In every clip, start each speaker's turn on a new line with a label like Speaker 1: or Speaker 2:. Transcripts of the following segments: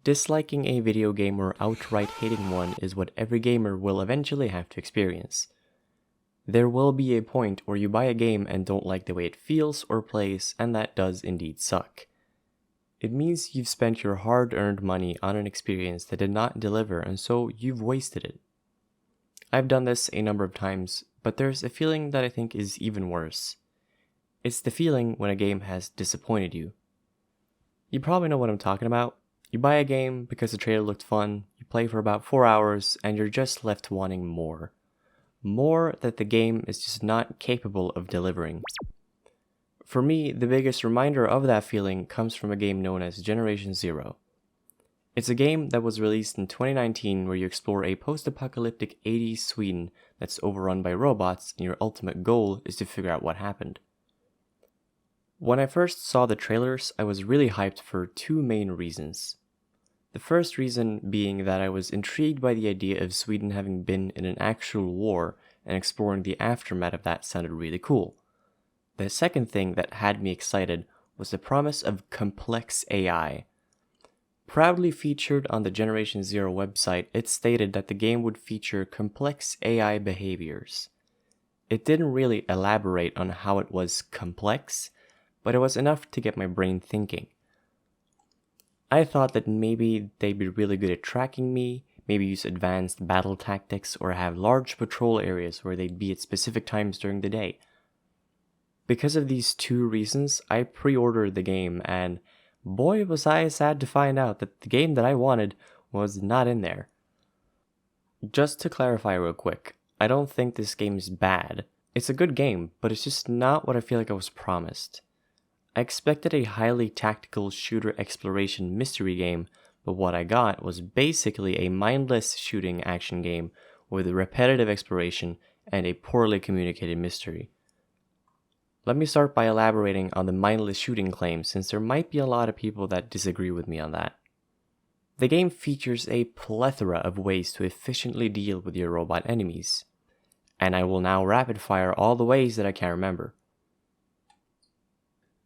Speaker 1: Disliking a video game or outright hating one is what every gamer will eventually have to experience. There will be a point where you buy a game and don't like the way it feels or plays, and that does indeed suck. It means you've spent your hard-earned money on an experience that did not deliver, and so you've wasted it. I've done this a number of times, but there's a feeling that I think is even worse. It's the feeling when a game has disappointed you. You probably know what I'm talking about. You buy a game because the trailer looked fun, you play for about 4 hours, and you're just left wanting more. More that the game is just not capable of delivering. For me, the biggest reminder of that feeling comes from a game known as Generation Zero. It's a game that was released in 2019 where you explore a post-apocalyptic 80s Sweden that's overrun by robots, and your ultimate goal is to figure out what happened. When I first saw the trailers, I was really hyped for two main reasons. The first reason being that I was intrigued by the idea of Sweden having been in an actual war, and exploring the aftermath of that sounded really cool. The second thing that had me excited was the promise of complex AI. Proudly featured on the Generation Zero website, it stated that the game would feature complex AI behaviors. It didn't really elaborate on how it was complex, but it was enough to get my brain thinking. I thought that maybe they'd be really good at tracking me, maybe use advanced battle tactics, or have large patrol areas where they'd be at specific times during the day. Because of these two reasons, I pre-ordered the game, and boy was I sad to find out that the game that I wanted was not in there. Just to clarify real quick, I don't think this game is bad. It's a good game, but it's just not what I feel like I was promised. I expected a highly tactical shooter exploration mystery game, but what I got was basically a mindless shooting action game with repetitive exploration and a poorly communicated mystery. Let me start by elaborating on the mindless shooting claim, since there might be a lot of people that disagree with me on that. The game features a plethora of ways to efficiently deal with your robot enemies, and I will now rapid fire all the ways that I can remember.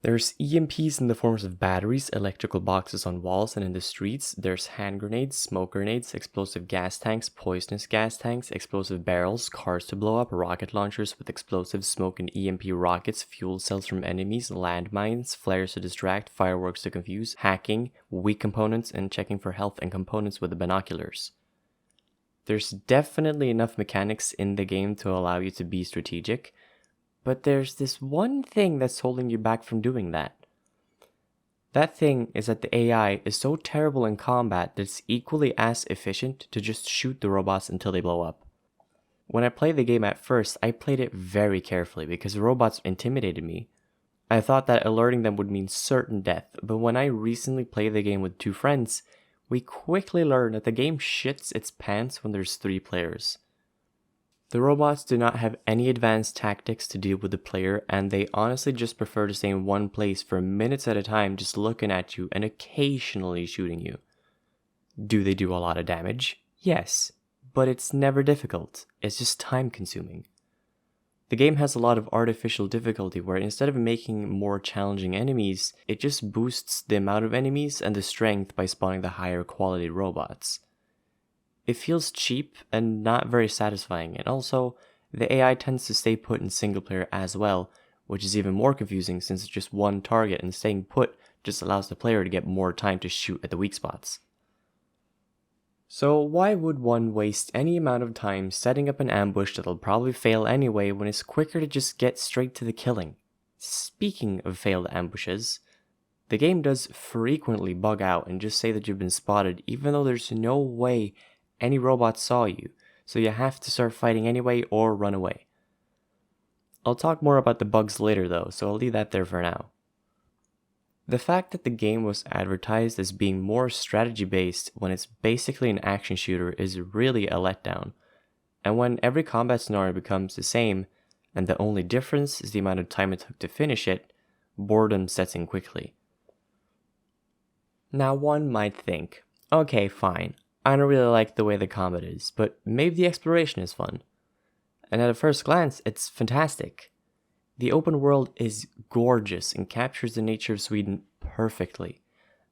Speaker 1: There's EMPs in the forms of batteries, electrical boxes on walls and in the streets. There's hand grenades, smoke grenades, explosive gas tanks, poisonous gas tanks, explosive barrels, cars to blow up, rocket launchers with explosive smoke and EMP rockets, fuel cells from enemies, landmines, flares to distract, fireworks to confuse, hacking, weak components, and checking for health and components with the binoculars. There's definitely enough mechanics in the game to allow you to be strategic, but there's this one thing that's holding you back from doing that. That thing is that the AI is so terrible in combat that it's equally as efficient to just shoot the robots until they blow up. When I played the game at first, I played it very carefully because the robots intimidated me. I thought that alerting them would mean certain death, but when I recently played the game with two friends, we quickly learned that the game shits its pants when there's 3 players. The robots do not have any advanced tactics to deal with the player, and they honestly just prefer to stay in one place for minutes at a time, just looking at you and occasionally shooting you. Do they do a lot of damage? Yes, but it's never difficult, it's just time consuming. The game has a lot of artificial difficulty where instead of making more challenging enemies, it just boosts the amount of enemies and the strength by spawning the higher quality robots. It feels cheap and not very satisfying, and also, the AI tends to stay put in single player as well, which is even more confusing since it's just one target and staying put just allows the player to get more time to shoot at the weak spots. So why would one waste any amount of time setting up an ambush that'll probably fail anyway when it's quicker to just get straight to the killing? Speaking of failed ambushes, the game does frequently bug out and just say that you've been spotted even though there's no way any robot saw you, so you have to start fighting anyway or run away. I'll talk more about the bugs later though, so I'll leave that there for now. The fact that the game was advertised as being more strategy based when it's basically an action shooter is really a letdown, and when every combat scenario becomes the same, and the only difference is the amount of time it took to finish it, boredom sets in quickly. Now one might think, okay fine, I don't really like the way the combat is, but maybe the exploration is fun. And at a first glance, it's fantastic. The open world is gorgeous and captures the nature of Sweden perfectly.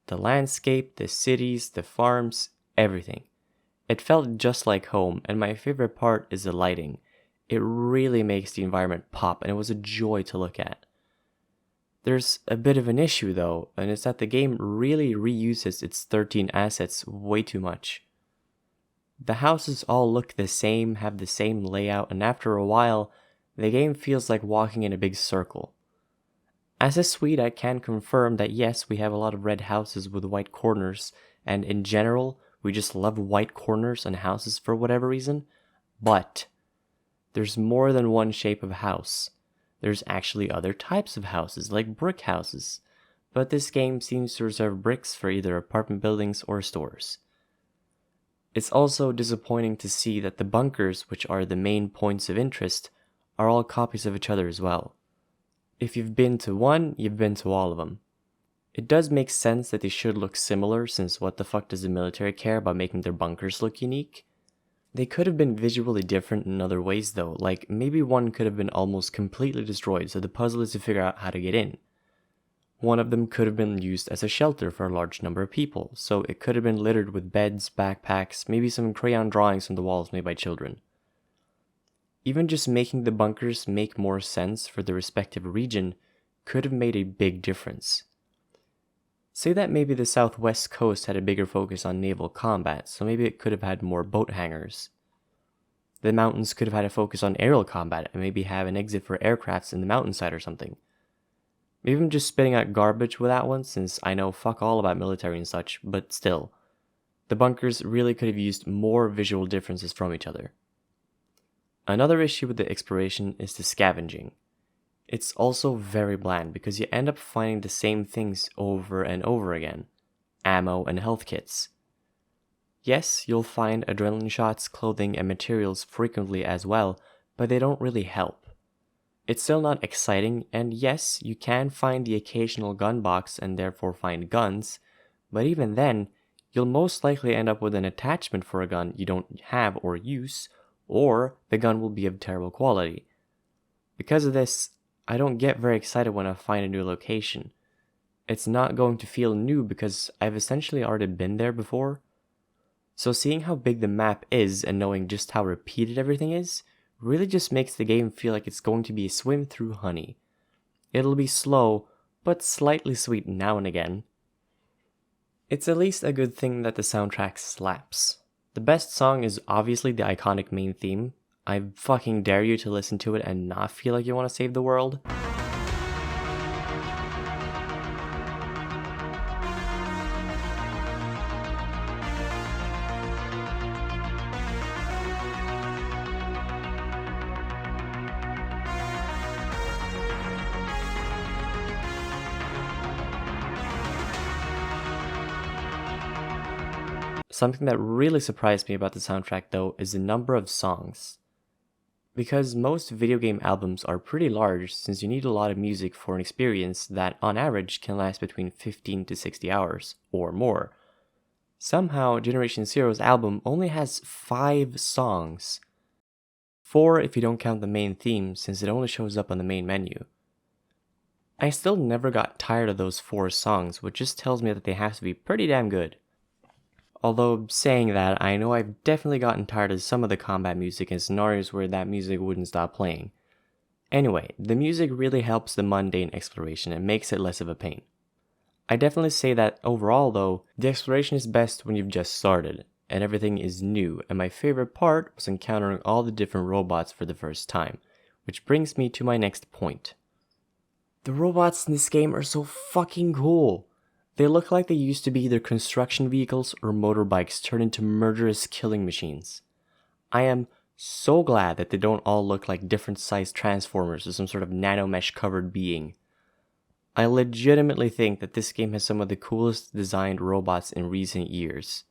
Speaker 1: The landscape, the cities, the farms, everything. It felt just like home, and my favorite part is the lighting. It really makes the environment pop, and it was a joy to look at. There's a bit of an issue though, and it's that the game really reuses its 13 assets way too much. The houses all look the same, have the same layout, and after a while, the game feels like walking in a big circle. As a Swede, I can confirm that yes, we have a lot of red houses with white corners, and in general, we just love white corners on houses for whatever reason, but there's more than one shape of house. There's actually other types of houses, like brick houses, but this game seems to reserve bricks for either apartment buildings or stores. It's also disappointing to see that the bunkers, which are the main points of interest, are all copies of each other as well. If you've been to one, you've been to all of them. It does make sense that they should look similar, since what the fuck does the military care about making their bunkers look unique? They could have been visually different in other ways though, like maybe one could have been almost completely destroyed, so the puzzle is to figure out how to get in. One of them could have been used as a shelter for a large number of people, so it could have been littered with beds, backpacks, maybe some crayon drawings on the walls made by children. Even just making the bunkers make more sense for the respective region could have made a big difference. Say that maybe the southwest coast had a bigger focus on naval combat, so maybe it could have had more boat hangars. The mountains could have had a focus on aerial combat and maybe have an exit for aircrafts in the mountainside or something. Maybe I'm just spitting out garbage with that one, since I know fuck all about military and such, but still. The bunkers really could have used more visual differences from each other. Another issue with the exploration is the scavenging. It's also very bland because you end up finding the same things over and over again. Ammo and health kits. Yes, you'll find adrenaline shots, clothing, and materials frequently as well, but they don't really help. It's still not exciting, and yes, you can find the occasional gun box and therefore find guns, but even then, you'll most likely end up with an attachment for a gun you don't have or use, or the gun will be of terrible quality. Because of this, I don't get very excited when I find a new location. It's not going to feel new because I've essentially already been there before. So seeing how big the map is and knowing just how repeated everything is, really just makes the game feel like it's going to be a swim through honey. It'll be slow, but slightly sweet now and again. It's at least a good thing that the soundtrack slaps. The best song is obviously the iconic main theme. I fucking dare you to listen to it and not feel like you want to save the world. Something that really surprised me about the soundtrack though is the number of songs. Because most video game albums are pretty large, since you need a lot of music for an experience that on average can last between 15 to 60 hours, or more. Somehow, Generation Zero's album only has 5 songs. 4 if you don't count the main theme, since it only shows up on the main menu. I still never got tired of those 4 songs, which just tells me that they have to be pretty damn good. Although, saying that, I know I've definitely gotten tired of some of the combat music in scenarios where that music wouldn't stop playing. Anyway, the music really helps the mundane exploration and makes it less of a pain. I definitely say that overall though, the exploration is best when you've just started, and everything is new, and my favorite part was encountering all the different robots for the first time, which brings me to my next point. The robots in this game are so fucking cool! They look like they used to be either construction vehicles or motorbikes turned into murderous killing machines. I am so glad that they don't all look like different sized transformers or some sort of nanomesh covered being. I legitimately think that this game has some of the coolest designed robots in recent years.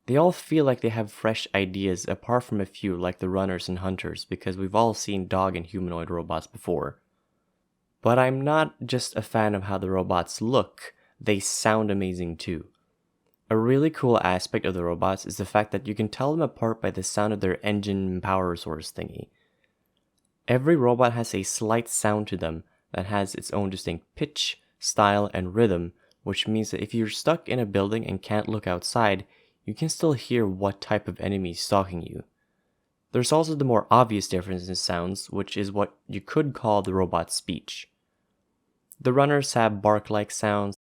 Speaker 1: They all feel like they have fresh ideas apart from a few like the runners and hunters, because we've all seen dog and humanoid robots before. But I'm not just a fan of how the robots look. They sound amazing too. A really cool aspect of the robots is the fact that you can tell them apart by the sound of their engine and power source thingy. Every robot has a slight sound to them that has its own distinct pitch, style, and rhythm, which means that if you're stuck in a building and can't look outside, you can still hear what type of enemy is stalking you. There's also the more obvious difference in sounds, which is what you could call the robot's speech. The runners have bark-like sounds.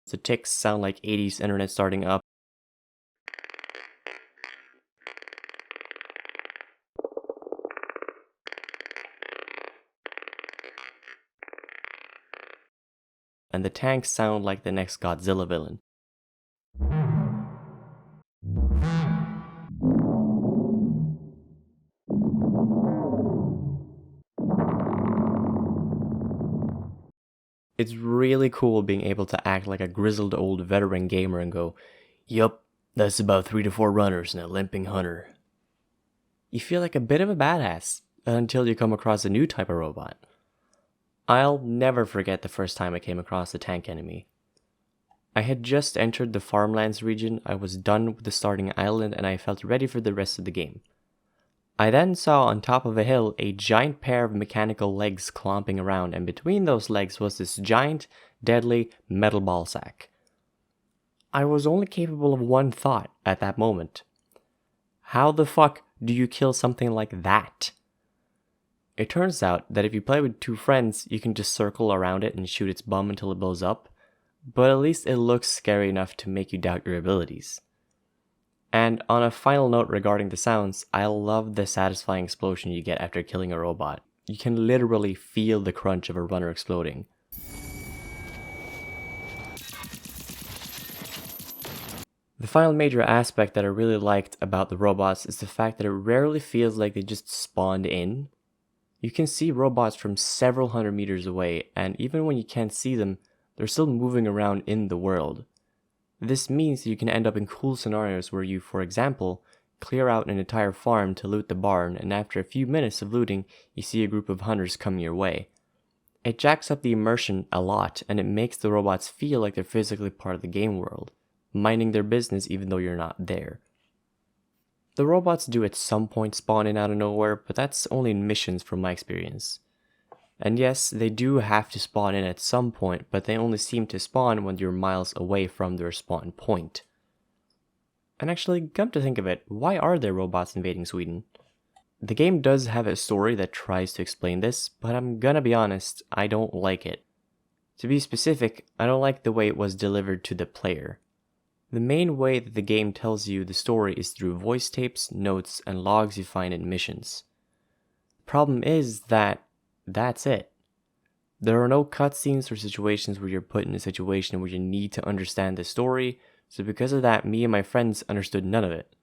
Speaker 1: The ticks sound like 80s internet starting up. And the tanks sound like the next Godzilla villain. It's really cool being able to act like a grizzled old veteran gamer and go, "Yup, that's about 3 to 4 runners and a limping hunter." You feel like a bit of a badass until you come across a new type of robot. I'll never forget the first time I came across a tank enemy. I had just entered the farmlands region, I was done with the starting island, and I felt ready for the rest of the game. I then saw on top of a hill a giant pair of mechanical legs clomping around, and between those legs was this giant, deadly metal ball sack. I was only capable of one thought at that moment. How the fuck do you kill something like that? It turns out that if you play with 2 friends, you can just circle around it and shoot its bum until it blows up, but at least it looks scary enough to make you doubt your abilities. And on a final note regarding the sounds, I love the satisfying explosion you get after killing a robot. You can literally feel the crunch of a runner exploding. The final major aspect that I really liked about the robots is the fact that it rarely feels like they just spawned in. You can see robots from several hundred meters away, and even when you can't see them, they're still moving around in the world. This means that you can end up in cool scenarios where you, for example, clear out an entire farm to loot the barn, and after a few minutes of looting, you see a group of hunters coming your way. It jacks up the immersion a lot, and it makes the robots feel like they're physically part of the game world, minding their business even though you're not there. The robots do at some point spawn in out of nowhere, but that's only in missions from my experience. And yes, they do have to spawn in at some point, but they only seem to spawn when you're miles away from their spawn point. And actually, come to think of it, why are there robots invading Sweden? The game does have a story that tries to explain this, but I'm gonna be honest, I don't like it. To be specific, I don't like the way it was delivered to the player. The main way that the game tells you the story is through voice tapes, notes, and logs you find in missions. The problem is that that's it. There are no cutscenes or situations where you're put in a situation where you need to understand the story, so because of that, me and my friends understood none of it.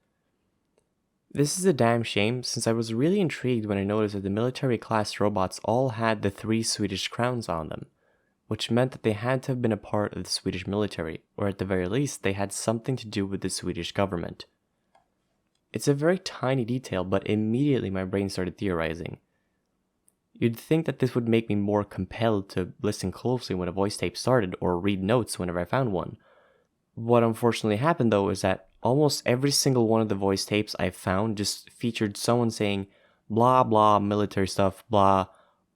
Speaker 1: This is a damn shame, since I was really intrigued when I noticed that the military class robots all had the 3 Swedish crowns on them, which meant that they had to have been a part of the Swedish military, or at the very least, they had something to do with the Swedish government. It's a very tiny detail, but immediately my brain started theorizing. You'd think that this would make me more compelled to listen closely when a voice tape started or read notes whenever I found one. What unfortunately happened though is that almost every single one of the voice tapes I found just featured someone saying blah blah military stuff, blah,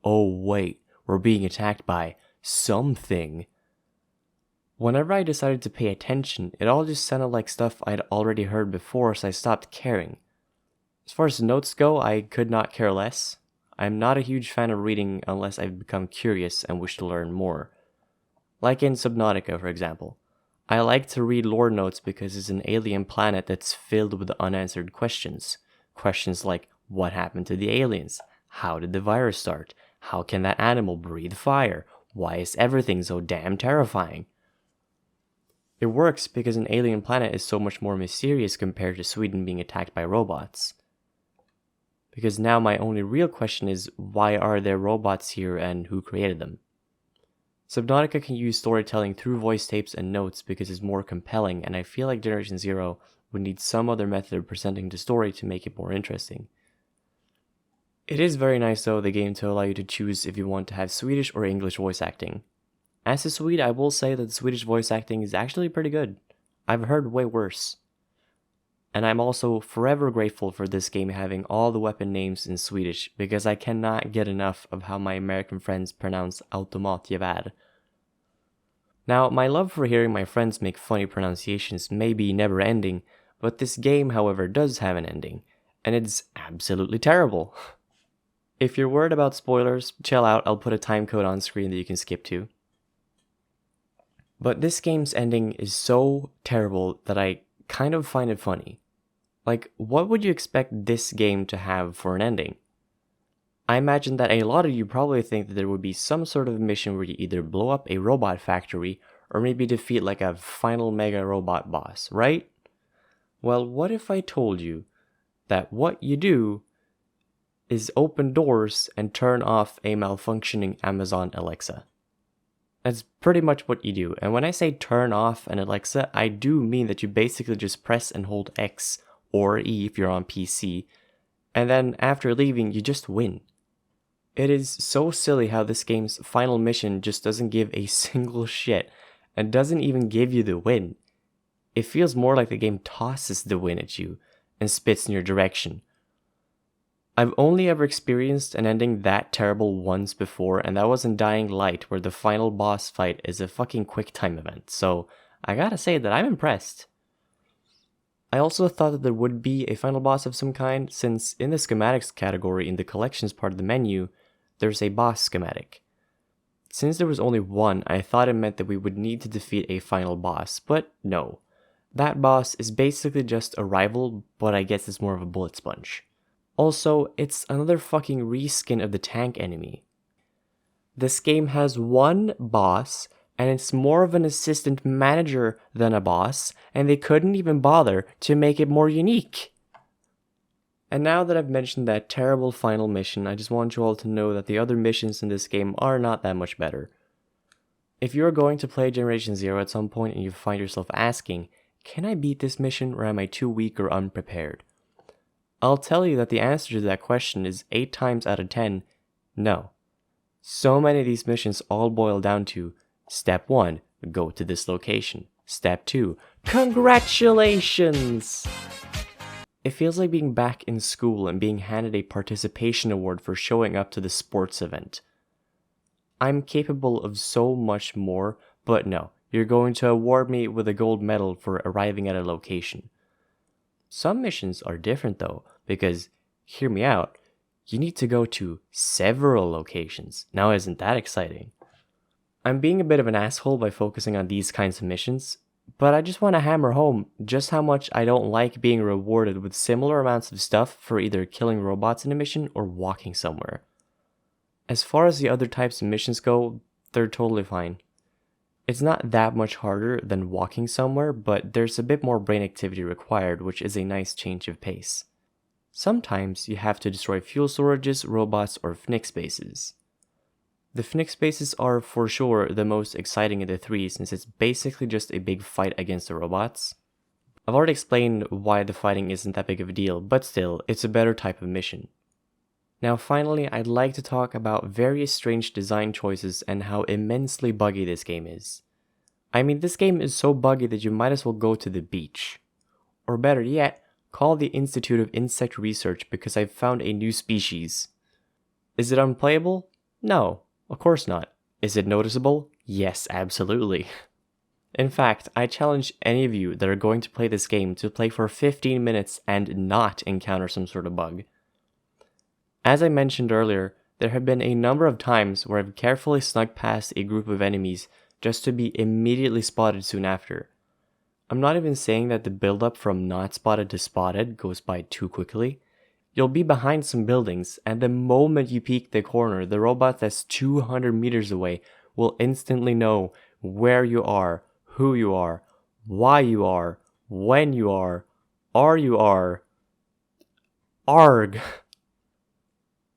Speaker 1: oh wait, we're being attacked by something. Whenever I decided to pay attention, it all just sounded like stuff I'd already heard before, so I stopped caring. As far as notes go, I could not care less. I'm not a huge fan of reading unless I've become curious and wish to learn more. Like in Subnautica, for example. I like to read lore notes because it's an alien planet that's filled with unanswered questions. Questions like, what happened to the aliens? How did the virus start? How can that animal breathe fire? Why is everything so damn terrifying? It works because an alien planet is so much more mysterious compared to Sweden being attacked by robots. Because now my only real question is, why are there robots here and who created them? Subnautica can use storytelling through voice tapes and notes because it's more compelling, and I feel like Generation Zero would need some other method of presenting the story to make it more interesting. It is very nice though, the game to allow you to choose if you want to have Swedish or English voice acting. As a Swede, I will say that the Swedish voice acting is actually pretty good. I've heard way worse. And I'm also forever grateful for this game having all the weapon names in Swedish, because I cannot get enough of how my American friends pronounce automatgevär. Now, my love for hearing my friends make funny pronunciations may be never ending, but this game, however, does have an ending, and it's absolutely terrible. If you're worried about spoilers, chill out, I'll put a time code on screen that you can skip to. But this game's ending is so terrible that I kind of find it funny. Like, what would you expect this game to have for an ending? I imagine that a lot of you probably think that there would be some sort of mission where you either blow up a robot factory or maybe defeat like a final mega robot boss, right? Well, what if I told you that what you do is open doors and turn off a malfunctioning Amazon Alexa? That's pretty much what you do. And when I say turn off an Alexa, I do mean that you basically just press and hold X or E if you're on PC, and then after leaving, you just win. It is so silly how this game's final mission just doesn't give a single shit and doesn't even give you the win. It feels more like the game tosses the win at you and spits in your direction. I've only ever experienced an ending that terrible once before, and that was in Dying Light, where the final boss fight is a fucking QuickTime event, so I gotta say that I'm impressed. I also thought that there would be a final boss of some kind, since in the schematics category in the collections part of the menu, there's a boss schematic. Since there was only one, I thought it meant that we would need to defeat a final boss, but no. That boss is basically just a rival, but I guess it's more of a bullet sponge. Also, it's another fucking reskin of the tank enemy. This game has one boss, and it's more of an assistant manager than a boss, and they couldn't even bother to make it more unique. And now that I've mentioned that terrible final mission, I just want you all to know that the other missions in this game are not that much better. If you're going to play Generation Zero at some point and you find yourself asking, can I beat this mission or am I too weak or unprepared? I'll tell you that the answer to that question is 8 times out of 10, no. So many of these missions all boil down to Step 1, go to this location. Step 2, congratulations! It feels like being back in school and being handed a participation award for showing up to the sports event. I'm capable of so much more, but no, you're going to award me with a gold medal for arriving at a location. Some missions are different though, because, hear me out, you need to go to several locations. Now isn't that exciting? I'm being a bit of an asshole by focusing on these kinds of missions, but I just want to hammer home just how much I don't like being rewarded with similar amounts of stuff for either killing robots in a mission or walking somewhere. As far as the other types of missions go, they're totally fine. It's not that much harder than walking somewhere, but there's a bit more brain activity required, which is a nice change of pace. Sometimes you have to destroy fuel storages, robots, or FNIC spaces. The FNIC spaces are for sure the most exciting of the three, since it's basically just a big fight against the robots. I've already explained why the fighting isn't that big of a deal, but still, it's a better type of mission. Now finally, I'd like to talk about various strange design choices and how immensely buggy this game is. I mean, this game is so buggy that you might as well go to the beach. Or better yet, call the Institute of Insect Research because I've found a new species. Is it unplayable? No. Of course not. Is it noticeable? Yes, absolutely. In fact, I challenge any of you that are going to play this game to play for 15 minutes and not encounter some sort of bug. As I mentioned earlier, there have been a number of times where I've carefully snuck past a group of enemies just to be immediately spotted soon after. I'm not even saying that the build-up from not spotted to spotted goes by too quickly. You'll be behind some buildings, and the moment you peek the corner, the robot that's 200 meters away will instantly know where you are, who you are, why you are, when you are you are. Arg!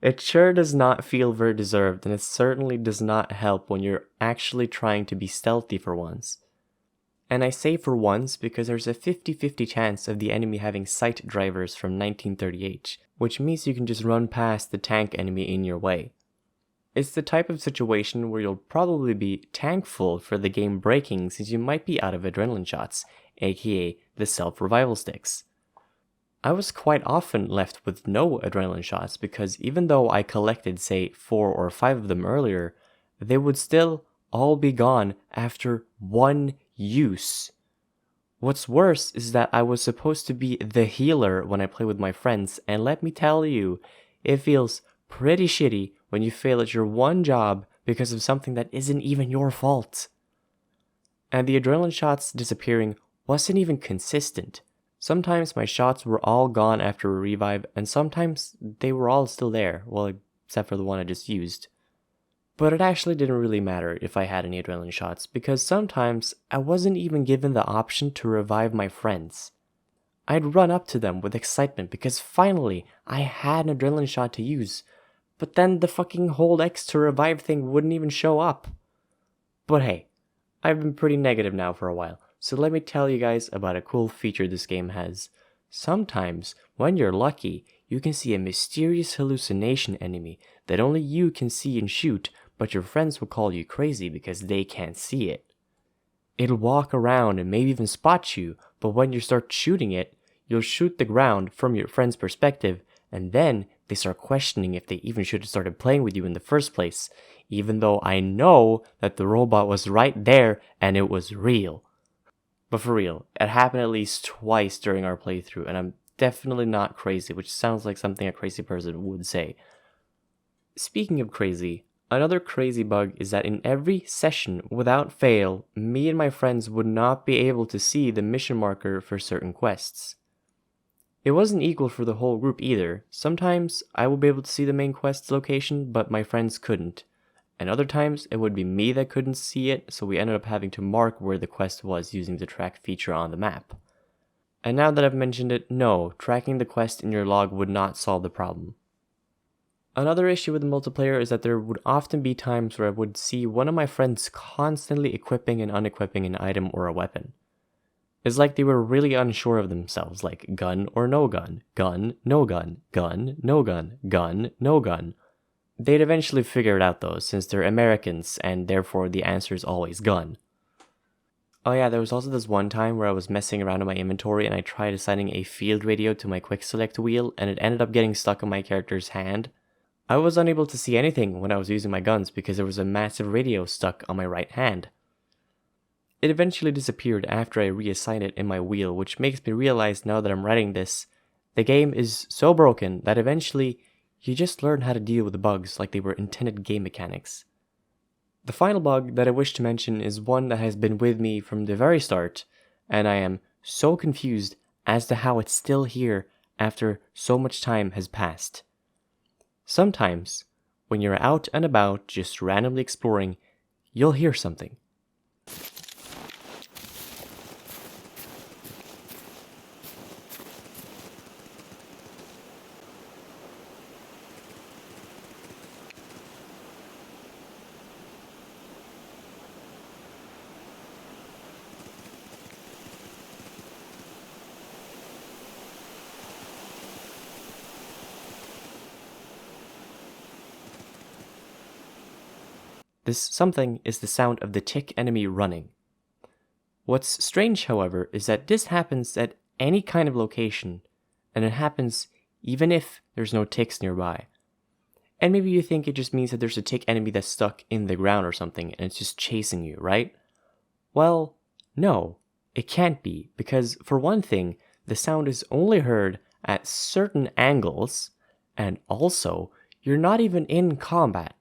Speaker 1: It sure does not feel very deserved, and it certainly does not help when you're actually trying to be stealthy for once. And I say for once because there's a 50-50 chance of the enemy having sight drivers from 1938, which means you can just run past the tank enemy in your way. It's the type of situation where you'll probably be tankful for the game breaking since you might be out of adrenaline shots, aka the self-revival sticks. I was quite often left with no adrenaline shots because even though I collected, say, 4 or 5 of them earlier, they would still all be gone after one use. What's worse is that I was supposed to be the healer when I play with my friends, and let me tell you, it feels pretty shitty when you fail at your one job because of something that isn't even your fault. And the adrenaline shots disappearing wasn't even consistent. Sometimes my shots were all gone after a revive, and sometimes they were all still there, well, except for the one I just used. But it actually didn't really matter if I had any adrenaline shots, because sometimes I wasn't even given the option to revive my friends. I'd run up to them with excitement because finally I had an adrenaline shot to use, but then the fucking hold X to revive thing wouldn't even show up. But hey, I've been pretty negative now for a while, so let me tell you guys about a cool feature this game has. Sometimes, when you're lucky, you can see a mysterious hallucination enemy that only you can see and shoot, but your friends will call you crazy because they can't see it. It'll walk around and maybe even spot you, but when you start shooting it, you'll shoot the ground from your friend's perspective, and then they start questioning if they even should have started playing with you in the first place, even though I know that the robot was right there and it was real. But for real, it happened at least twice during our playthrough, and I'm definitely not crazy, which sounds like something a crazy person would say. Speaking of crazy, another crazy bug is that in every session, without fail, me and my friends would not be able to see the mission marker for certain quests. It wasn't equal for the whole group either. Sometimes I would be able to see the main quest's location, but my friends couldn't. And other times it would be me that couldn't see it, so we ended up having to mark where the quest was using the track feature on the map. And now that I've mentioned it, no, tracking the quest in your log would not solve the problem. Another issue with the multiplayer is that there would often be times where I would see one of my friends constantly equipping and unequipping an item or a weapon. It's like they were really unsure of themselves, like gun or no gun, gun, no gun, gun, no gun, gun, no gun. They'd eventually figure it out though, since they're Americans, and therefore the answer is always gun. Oh yeah, there was also this one time where I was messing around in my inventory and I tried assigning a field radio to my quick select wheel, and it ended up getting stuck on my character's hand. I was unable to see anything when I was using my guns because there was a massive radio stuck on my right hand. It eventually disappeared after I reassigned it in my wheel, which makes me realize now that I'm writing this, the game is so broken that eventually you just learn how to deal with the bugs like they were intended game mechanics. The final bug that I wish to mention is one that has been with me from the very start, and I am so confused as to how it's still here after so much time has passed. Sometimes, when you're out and about just randomly exploring, you'll hear something. This something is the sound of the tick enemy running. What's strange, however, is that this happens at any kind of location, and it happens even if there's no ticks nearby. And maybe you think it just means that there's a tick enemy that's stuck in the ground or something, and it's just chasing you, right? Well, no, it can't be, because for one thing, the sound is only heard at certain angles, and also, you're not even in combat.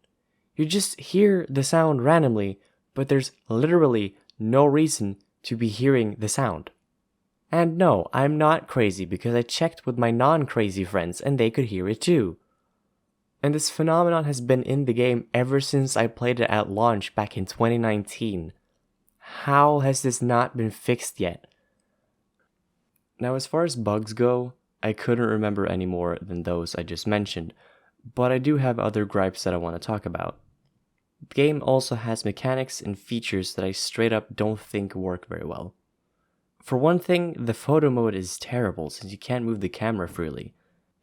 Speaker 1: You just hear the sound randomly, but there's literally no reason to be hearing the sound. And no, I'm not crazy because I checked with my non-crazy friends and they could hear it too. And this phenomenon has been in the game ever since I played it at launch back in 2019. How has this not been fixed yet? Now, as far as bugs go, I couldn't remember any more than those I just mentioned, but I do have other gripes that I want to talk about. The game also has mechanics and features that I straight up don't think work very well. For one thing, the photo mode is terrible since you can't move the camera freely.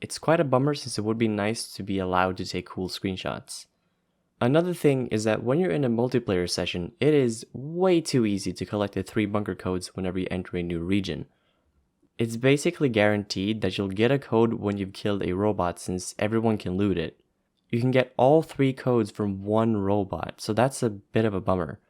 Speaker 1: It's quite a bummer since it would be nice to be allowed to take cool screenshots. Another thing is that when you're in a multiplayer session, it is way too easy to collect the 3 bunker codes whenever you enter a new region. It's basically guaranteed that you'll get a code when you've killed a robot since everyone can loot it. You can get all 3 codes from one robot, so that's a bit of a bummer.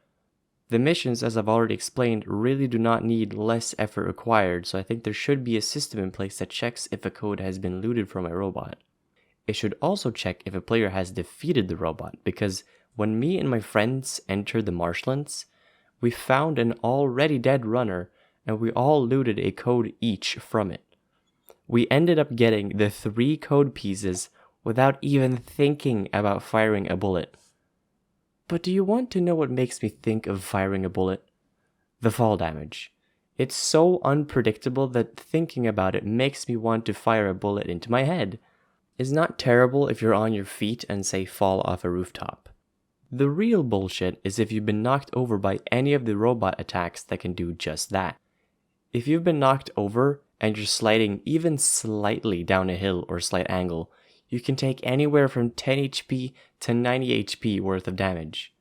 Speaker 1: The missions, as I've already explained, really do not need less effort required, so I think there should be a system in place that checks if a code has been looted from a robot. It should also check if a player has defeated the robot, because when me and my friends entered the marshlands, we found an already dead runner and we all looted a code each from it. We ended up getting the 3 code pieces without even thinking about firing a bullet. But do you want to know what makes me think of firing a bullet? The fall damage. It's so unpredictable that thinking about it makes me want to fire a bullet into my head. It's not terrible if you're on your feet and say fall off a rooftop. The real bullshit is if you've been knocked over by any of the robot attacks that can do just that. If you've been knocked over and you're sliding even slightly down a hill or slight angle, you can take anywhere from 10 HP to 90 HP worth of damage.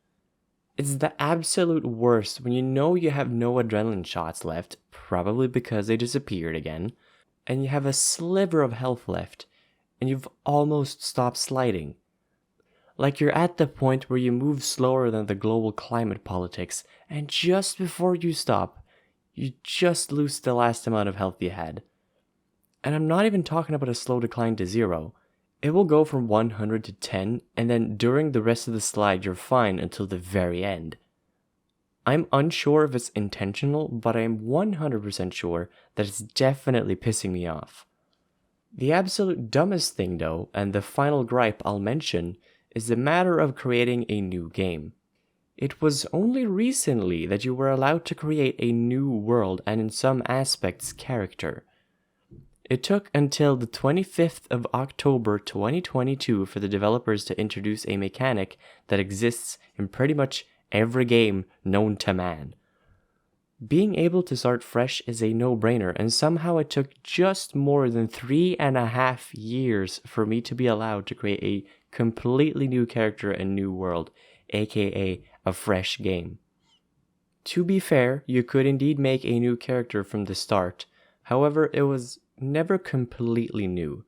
Speaker 1: It's the absolute worst when you know you have no adrenaline shots left, probably because they disappeared again, and you have a sliver of health left, and you've almost stopped sliding. Like you're at the point where you move slower than the global climate politics, and just before you stop, you just lose the last amount of health you had. And I'm not even talking about a slow decline to 0. It will go from 100 to 10, and then during the rest of the slide you're fine until the very end. I'm unsure if it's intentional, but I am 100% sure that it's definitely pissing me off. The absolute dumbest thing though, and the final gripe I'll mention, is the matter of creating a new game. It was only recently that you were allowed to create a new world and in some aspects character. It took until the 25th of October 2022 for the developers to introduce a mechanic that exists in pretty much every game known to man. Being able to start fresh is a no-brainer, and somehow it took just more than 3.5 years for me to be allowed to create a completely new character and new world, aka a fresh game. To be fair, you could indeed make a new character from the start, however it was never completely new.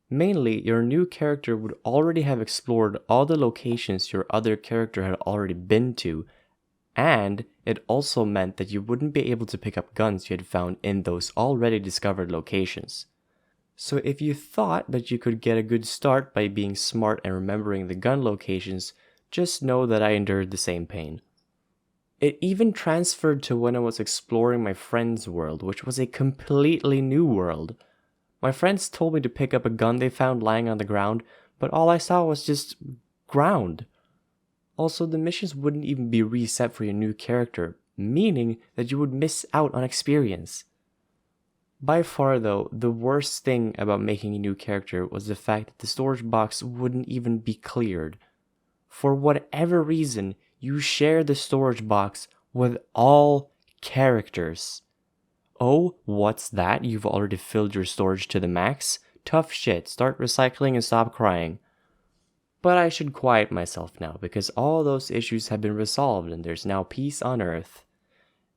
Speaker 1: Mainly, your new character would already have explored all the locations your other character had already been to, and it also meant that you wouldn't be able to pick up guns you had found in those already discovered locations. So if you thought that you could get a good start by being smart and remembering the gun locations, just know that I endured the same pain. It even transferred to when I was exploring my friend's world, which was a completely new world. My friends told me to pick up a gun they found lying on the ground, but all I saw was just ground. Also, the missions wouldn't even be reset for your new character, meaning that you would miss out on experience. By far though, the worst thing about making a new character was the fact that the storage box wouldn't even be cleared. For whatever reason, you share the storage box with all characters. Oh, what's that? You've already filled your storage to the max? Tough shit, start recycling and stop crying. But I should quiet myself now, because all those issues have been resolved and there's now peace on Earth.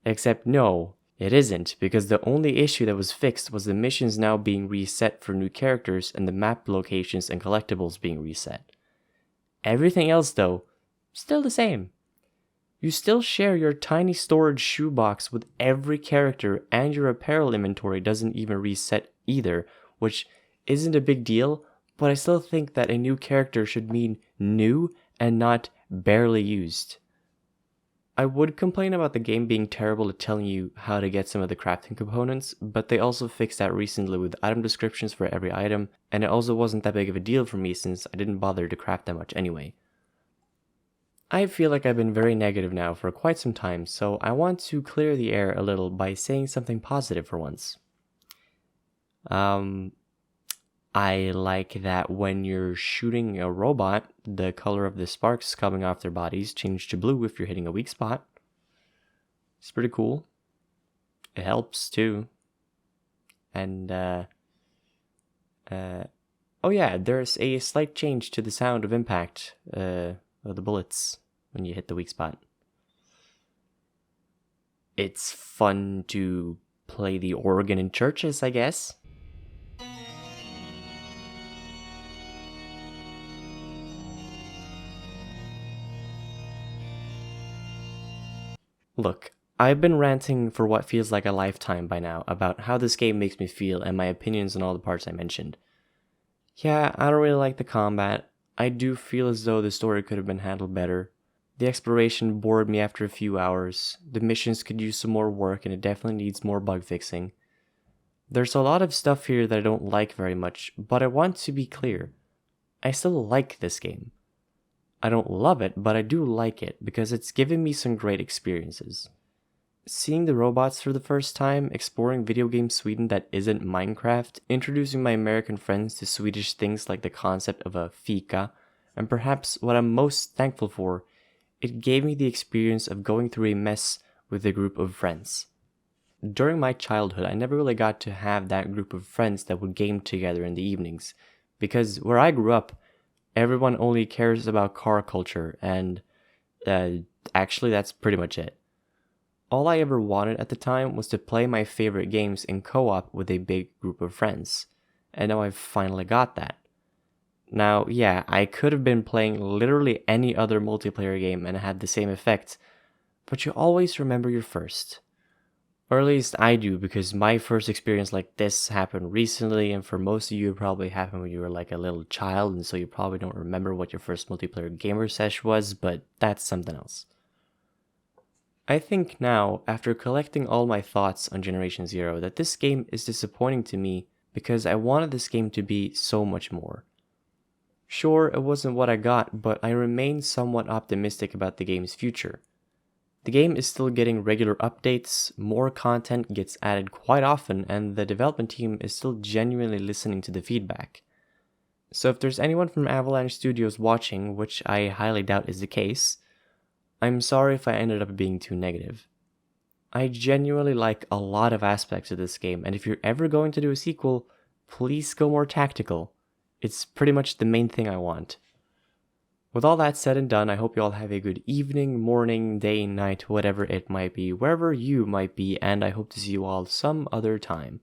Speaker 1: Except no, it isn't, because the only issue that was fixed was the missions now being reset for new characters and the map locations and collectibles being reset. Everything else though, still the same. You still share your tiny storage shoebox with every character, and your apparel inventory doesn't even reset either, which isn't a big deal, but I still think that a new character should mean new and not barely used. I would complain about the game being terrible at telling you how to get some of the crafting components, but they also fixed that recently with item descriptions for every item, and it also wasn't that big of a deal for me since I didn't bother to craft that much anyway. I feel like I've been very negative now for quite some time, so I want to clear the air a little by saying something positive for once. I like that when you're shooting a robot, the color of the sparks coming off their bodies change to blue if you're hitting a weak spot. It's pretty cool. It helps too. And, oh yeah, there's a slight change to the sound of impact, of the bullets when you hit the weak spot. It's fun to play the organ in churches, I guess. Look, I've been ranting for what feels like a lifetime by now about how this game makes me feel and my opinions on all the parts I mentioned. Yeah, I don't really like the combat. I do feel as though the story could have been handled better. The exploration bored me after a few hours. The missions could use some more work and it definitely needs more bug fixing. There's a lot of stuff here that I don't like very much, but I want to be clear. I still like this game. I don't love it, but I do like it because it's given me some great experiences. Seeing the robots for the first time, exploring video game Sweden that isn't Minecraft, introducing my American friends to Swedish things like the concept of a fika, and perhaps what I'm most thankful for, it gave me the experience of going through a mess with a group of friends. During my childhood, I never really got to have that group of friends that would game together in the evenings, because where I grew up, everyone only cares about car culture, and actually that's pretty much it. All I ever wanted at the time was to play my favorite games in co-op with a big group of friends, and now I've finally got that. Now, yeah, I could have been playing literally any other multiplayer game and had the same effect, but you always remember your first. Or at least I do, because my first experience like this happened recently, and for most of you, it probably happened when you were like a little child, and so you probably don't remember what your first multiplayer gamer sesh was, but that's something else. I think now, after collecting all my thoughts on Generation Zero, that this game is disappointing to me because I wanted this game to be so much more. Sure, it wasn't what I got, but I remain somewhat optimistic about the game's future. The game is still getting regular updates, more content gets added quite often, and the development team is still genuinely listening to the feedback. So if there's anyone from Avalanche Studios watching, which I highly doubt is the case, I'm sorry if I ended up being too negative. I genuinely like a lot of aspects of this game, and if you're ever going to do a sequel, please go more tactical. It's pretty much the main thing I want. With all that said and done, I hope you all have a good evening, morning, day, night, whatever it might be, wherever you might be, and I hope to see you all some other time.